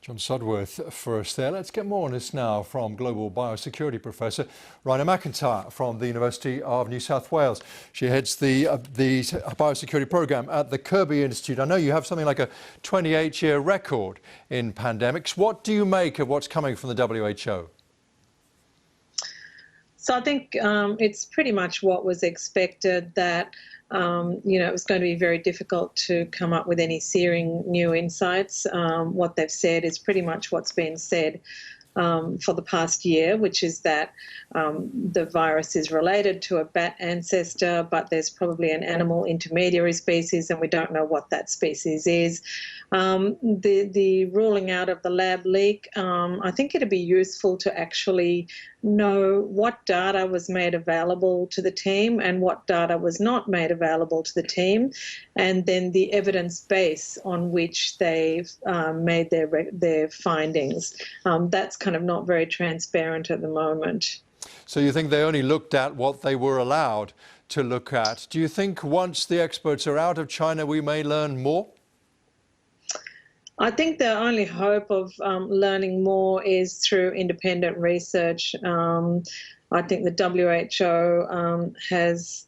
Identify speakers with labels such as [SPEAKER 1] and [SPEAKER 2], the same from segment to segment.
[SPEAKER 1] John Sudworth for us there. Let's get more on this now from Global Biosecurity Professor Raina MacIntyre from the University of New South Wales. She heads the biosecurity program at the Kirby Institute. I know you have something like a 28-year record in pandemics. What do you make of what's coming from the WHO?
[SPEAKER 2] So I think it's pretty much what was expected, that it was going to be very difficult to come up with any searing new insights. What they've said is pretty much what's been said for the past year, which is that the virus is related to a bat ancestor, but there's probably an animal intermediary species, and we don't know what that species is. The ruling out of the lab leak, I think it'd be useful to actually know what data was made available to the team and what data was not made available to the team, and then the evidence base on which they've made their findings. That's kind of not very transparent at the moment.
[SPEAKER 1] So you think they only looked at what they were allowed to look at. Do you think once the experts are out of China, we may learn more?
[SPEAKER 2] I think the only hope of learning more is through independent research. I think the WHO has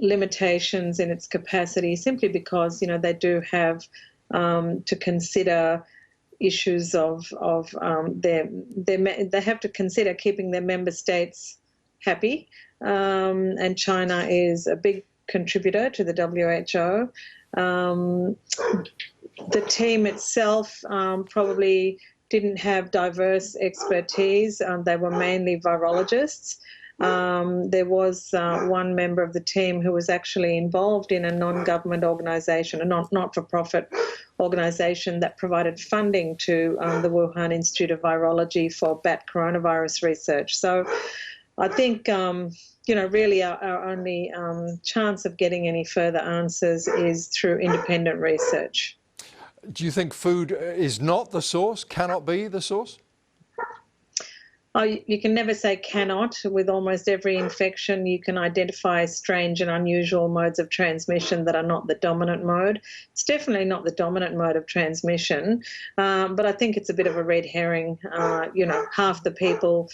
[SPEAKER 2] limitations in its capacity simply because, they do have to consider issues of they have to consider keeping their member states happy, and China is a big contributor to the WHO. The team itself probably didn't have diverse expertise. They were mainly virologists. There was one member of the team who was actually involved in a non-government organisation, a not-for-profit organisation that provided funding to the Wuhan Institute of Virology for bat coronavirus research. So I think, really our only chance of getting any further answers is through independent research.
[SPEAKER 1] Do you think food is not the source, cannot be the source?
[SPEAKER 2] Oh, you can never say cannot. With almost every infection, you can identify strange and unusual modes of transmission that are not the dominant mode. It's definitely not the dominant mode of transmission, but I think it's a bit of a red herring. Half the people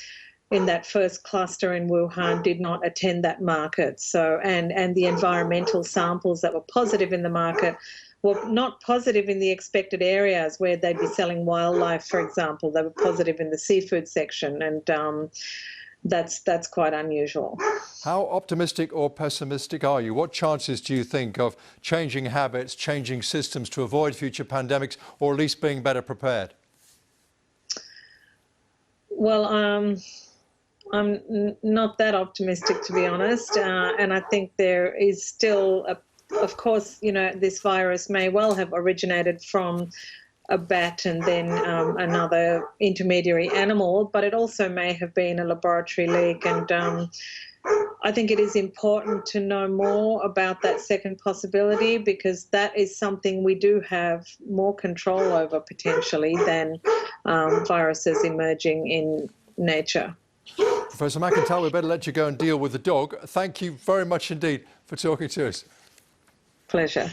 [SPEAKER 2] in that first cluster in Wuhan did not attend that market. So, and the environmental samples that were positive in the market were not positive in the expected areas where they'd be selling wildlife, for example. They were positive in the seafood section, and that's quite unusual.
[SPEAKER 1] How optimistic or pessimistic are you? What chances do you think of changing habits, changing systems to avoid future pandemics, or at least being better prepared?
[SPEAKER 2] Well, I'm not that optimistic, to be honest, and I think there is still of course, this virus may well have originated from a bat and then another intermediary animal, but it also may have been a laboratory leak. And I think it is important to know more about that second possibility, because that is something we do have more control over potentially than viruses emerging in nature.
[SPEAKER 1] Professor MacIntyre, we better let you go and deal with the dog. Thank you very much indeed for talking to us.
[SPEAKER 2] Pleasure.